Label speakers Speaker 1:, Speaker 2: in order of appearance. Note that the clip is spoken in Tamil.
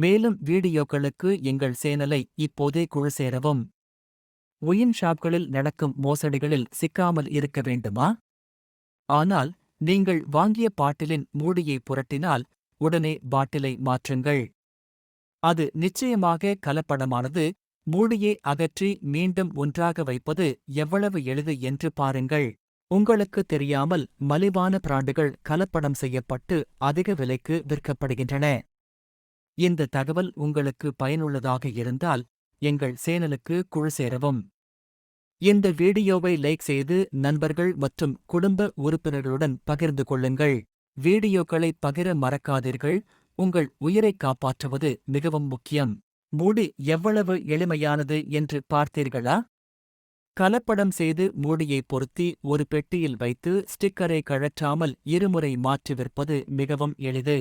Speaker 1: மேலும் வீடியோக்களுக்கு எங்கள் சேனலை இப்போதே குழு சேரவும். ஒயின் ஷாப்களில் நடக்கும் மோசடிகளில் சிக்காமல் இருக்க வேண்டுமா? ஆனால் நீங்கள் வாங்கிய பாட்டிலின் மூடியை புரட்டினால் உடனே பாட்டிலை மாற்றுங்கள். அது நிச்சயமாக கலப்படமானது. மூடியை அகற்றி மீண்டும் ஒன்றாக வைப்பது எவ்வளவு எளிது என்று பாருங்கள். உங்களுக்கு தெரியாமல் மலிவான பிராண்டுகள் கலப்படம் செய்யப்பட்டு அதிக விலைக்கு விற்கப்படுகின்றன. இந்த தகவல் உங்களுக்கு பயனுள்ளதாக இருந்தால் எங்கள் சேனலுக்கு குழு சேரவும். இந்த வீடியோவை லைக் செய்து நண்பர்கள் மற்றும் குடும்ப உறுப்பினர்களுடன் பகிர்ந்து கொள்ளுங்கள். வீடியோக்களை பகிர மறக்காதீர்கள். உங்கள் உயிரை காப்பாற்றுவது மிகவும் முக்கியம். மூடி எவ்வளவு எளிமையானது என்று பார்த்தீர்களா? கலப்படம் செய்து மூடியை பொருத்தி ஒரு பெட்டியில் வைத்து ஸ்டிக்கரை கழற்றாமல் இருமுறை மாற்றி விற்பது மிகவும் எளிது.